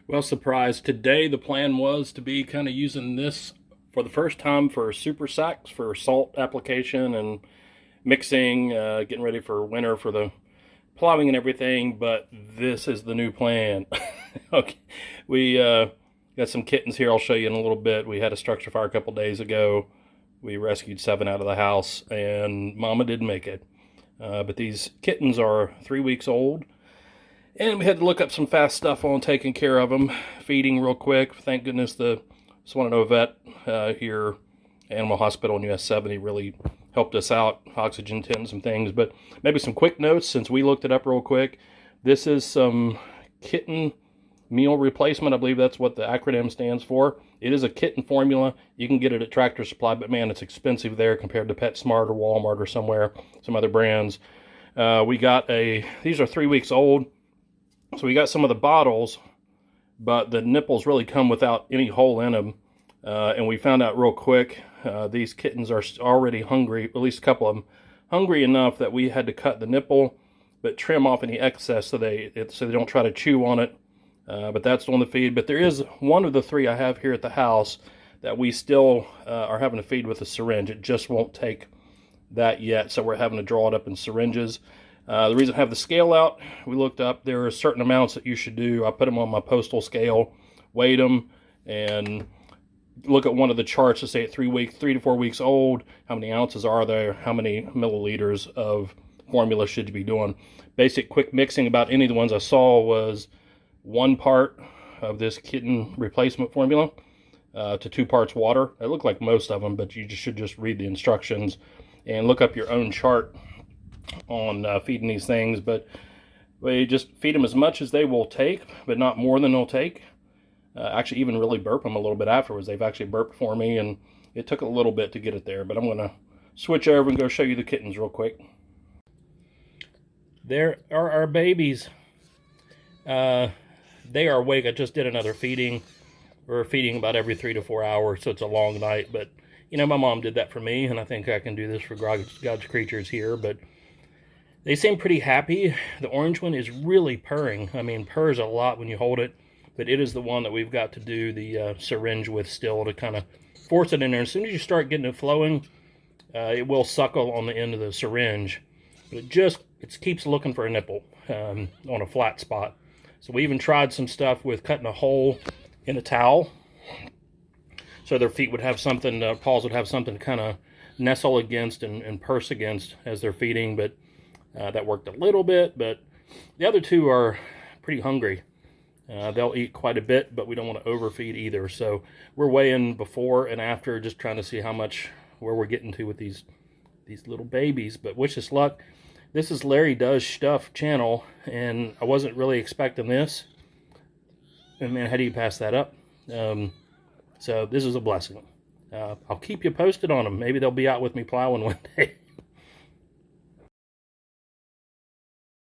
Well, surprise. Today the plan was to be kind of using this for the first time for super sacks for salt application and mixing, getting ready for winter for the plowing and everything, but this is the new plan. Okay, we got some kittens here. I'll show you in a little bit. We had a structure fire a couple days ago. We rescued 7 out of the house, and Mama didn't make it. But these kittens are 3 weeks old. And we had to look up some fast stuff on taking care of them, feeding real quick. Thank goodness the Swannanoa vet here, Animal Hospital in US 70, really helped us out, oxygen tins and things. But maybe some quick notes since we looked it up real quick. This is some Kitten Meal Replacement. I believe that's what the acronym stands for. It is a kitten formula. You can get it at Tractor Supply, but man, it's expensive there compared to PetSmart or Walmart or somewhere, some other brands. We got these are 3 weeks old. So we got some of the bottles, but the nipples really come without any hole in them. And we found out real quick, these kittens are already hungry, at least a couple of them, hungry enough that we had to cut the nipple, but trim off any excess so they don't try to chew on it. But that's on the feed. But there is one of the 3 I have here at the house that we still are having to feed with a syringe. It just won't take that yet, so we're having to draw it up in syringes. The reason I have the scale out, we looked up, there are certain amounts that you should do. I put them on my postal scale, weighed them, and look at one of the charts to say at 3 to 4 weeks old, how many ounces are there, how many milliliters of formula should you be doing. Basic quick mixing about any of the ones I saw was 1 part of this kitten replacement formula to 2 parts water. It looked like most of them, but you should just read the instructions and look up your own chart on feeding these things. But we just feed them as much as they will take, but not more than they'll take. Actually even really burp them a little bit afterwards. They've actually burped for me, and it took a little bit to get it there, but I'm going to switch over and go show you the kittens real quick. There are our babies. They are awake. I just did another feeding. We're feeding about every 3 to 4 hours, so it's a long night, but you know, my mom did that for me, and I think I can do this for God's creatures here. But they seem pretty happy. The orange one is really purring. I mean, purrs a lot when you hold it, but it is the one that we've got to do the syringe with still to kind of force it in there. As soon as you start getting it flowing, it will suckle on the end of the syringe, but it keeps looking for a nipple on a flat spot. So we even tried some stuff with cutting a hole in a towel, so their feet would have something, paws would have something to kind of nestle against and purse against as they're feeding, but that worked a little bit. But the other 2 are pretty hungry. They'll eat quite a bit, but we don't want to overfeed either. So we're weighing before and after, just trying to see where we're getting to with these little babies. But wish us luck. This is Larry Does Schtuff channel, and I wasn't really expecting this. And man, how do you pass that up? So this is a blessing. I'll keep you posted on them. Maybe they'll be out with me plowing one day.